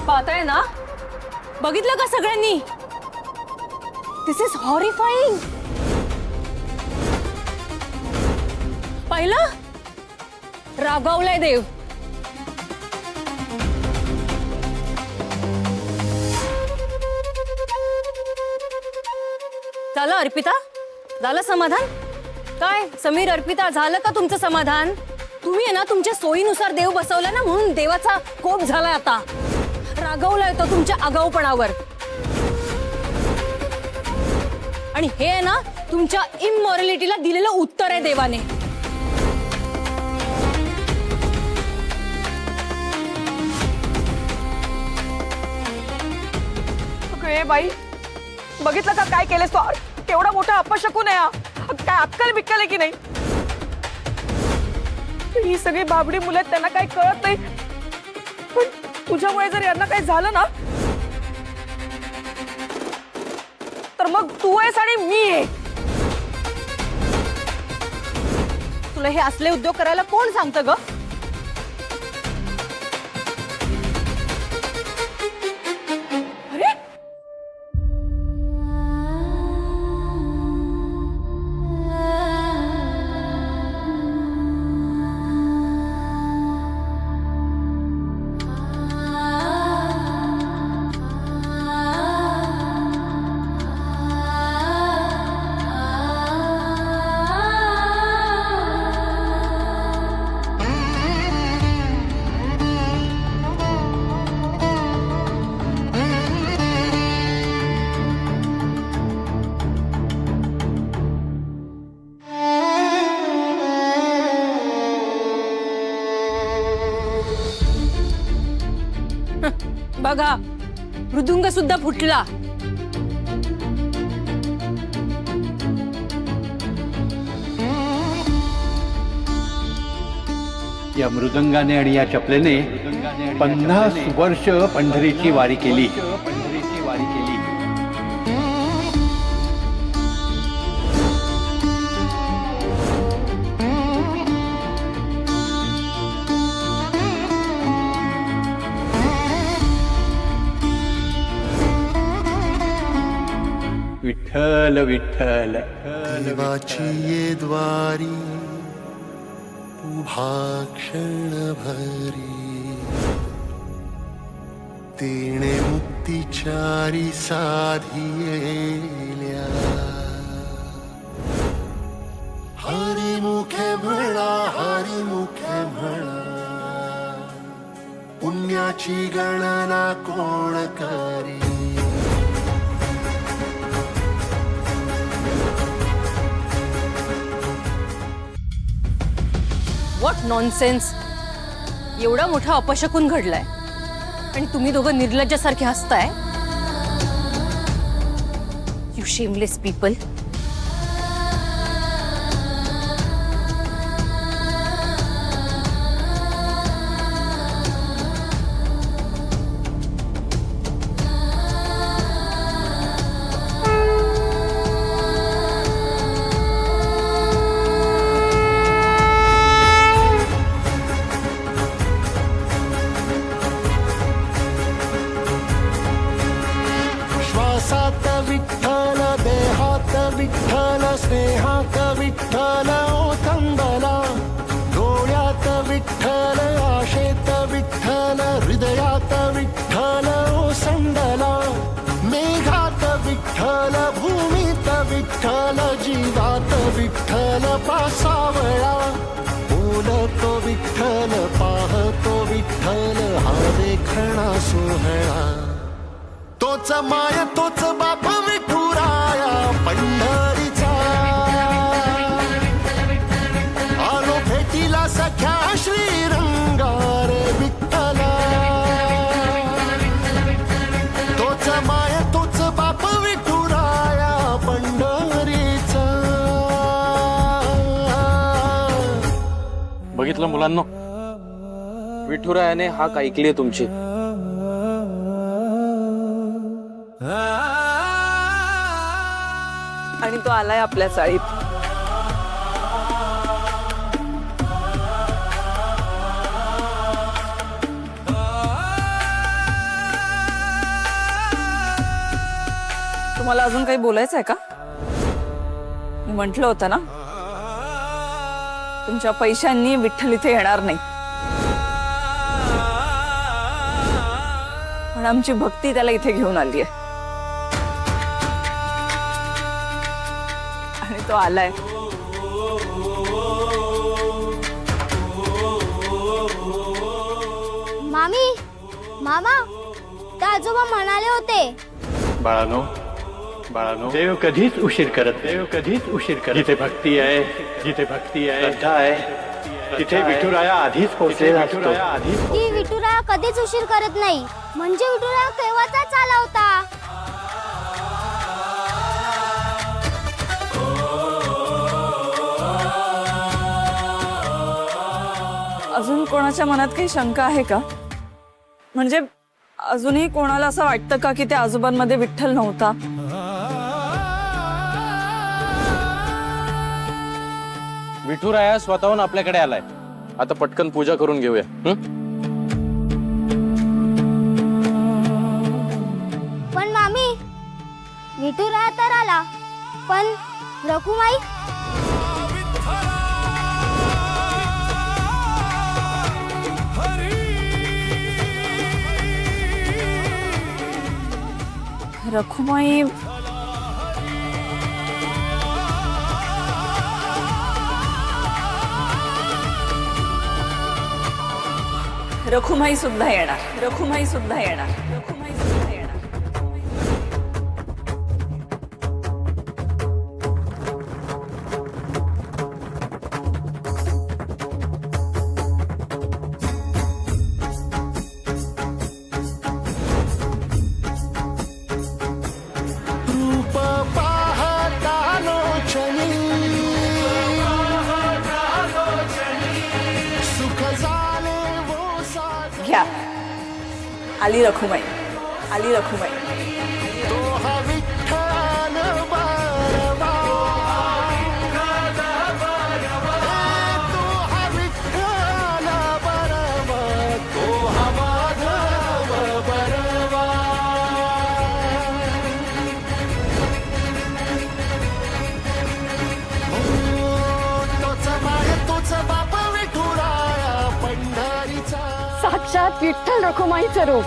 पाहताय ना, बघितलं का सगळ्यांनी? दिस इज हॉरिफाईंग. पाहिलं? रागावलाय देव. झालं अर्पिता? झालं समाधान? काय समीर, अर्पिता, झालं का तुमचं समाधान? तुम्ही आहे ना तुमच्या सोयीनुसार देव बसवला ना, म्हणून देवाचा कोप झालाय आता. रागवलाय तो तुमच्या आगाऊपणावर. आणि हे आहे ना तुमच्या इमॉरलिटीला दिलेलं उत्तर आहे देवाने. हे बाई, बघितलं का काय केलंस तू? केवढा मोठा अपशकुन आहे हा. काय अक्कल बिक्कल आहे की नाही? ही सगळी बाबडी मुलं आहेत, त्यांना काही कळत नाही. पण तुझ्यामुळे जर यांना काही झालं ना, तर मग तू आहेस आणि मी आहे. तुला हे असले उद्योग करायला कोण सांगतं ग? अरे बघा, मृदुंग सुद्धा फुटला. या मृदंगाने आणि या चपलेने 50 वर्ष पंढरीची वारी केली. विठ्ठल विठ्ठल. देवाची ये द्वारी उभा क्षण भरी, तेणे मुक्तिचारी साधियेल्या. हरिमुखे म्हणा, हरिमुखे म्हणा, पुण्याची गणना कोण करी. What nonsense. एवढा मोठा अपशकुन घडलाय आणि तुम्ही दोघं निर्लज्जासारखे हसताय. You shameless people. श्वासात विठ्ठल, देहात विठ्ठल, स्नेहात विठ्ठल ओथंबला. डोळ्यात विठ्ठल, आशेत विठ्ठल, हृदयात विठ्ठल ओसंडला. मेघात विठ्ठल, भूमीत विठ्ठल, जीवात विठ्ठल पासावळा. बोलतो विठ्ठल, पाहतो विठ्ठल, हा देखणा सोहळा. तोच माय तोच बाप विठुराया पंढरीचा. आलो भेटीला सख्या श्रीरंगार विठ्ठला. तोच माय तोच बाप विठुराया पंढरीचा. बघितलं मुलांनो, विठुरायाने हाक ऐकली तुमची. आणि तो आलाय आपल्या चाळीत. तुम्हाला अजून काही बोलायचं आहे का? मी म्हंटल होतं ना, तुमच्या पैशांनी विठ्ठल इथे येणार नाही, पण आमची भक्ती त्याला इथे घेऊन आली आहे आणि तो आलाय. मामी, मामा, तर आजोबा म्हणाले होते. बाळानो, बाळानो, देव कधीच उशीर करत, देव कधीच उशीर करत. जिथे भक्ती आहे, जिथे भक्ती आहे, श्रद्धा आहे, तिथे विठुराया आधीच पोहोचलेला असतो. की विठुराया कधीच उशीर करत नाही, म्हणजे विठुराया केव्हाचाच आला होता. अजून कोणाच्या मनात काही शंका आहे का? म्हणजे अजूनही कोणाला असं वाटतं का की त्या आजोबांमध्ये विठ्ठल नव्हता? विठुराया स्वतःहून आपल्याकडे आलाय. आता पटकन पूजा करून घेऊया. पण मामी, विठुराया तर आला, पण रखुमाई? रखुमाई रखुमाई सुद्धा येणार, रखुमाई सुद्धा येणार, रखुमाई सुद्धा येणार. रूप पाहता लोचनी सुख झाले वो साज. घ्या, आली रखुमाई, आली रखुमाई. तो हा विठ्ठल बरवा, तो हा विठ्ठल बरवा, तो हा माधव बरवा. तोच माय तोच बाप विठुराया पंढरीचा. साक्षात विठ्ठल रखुमाईचं रूप.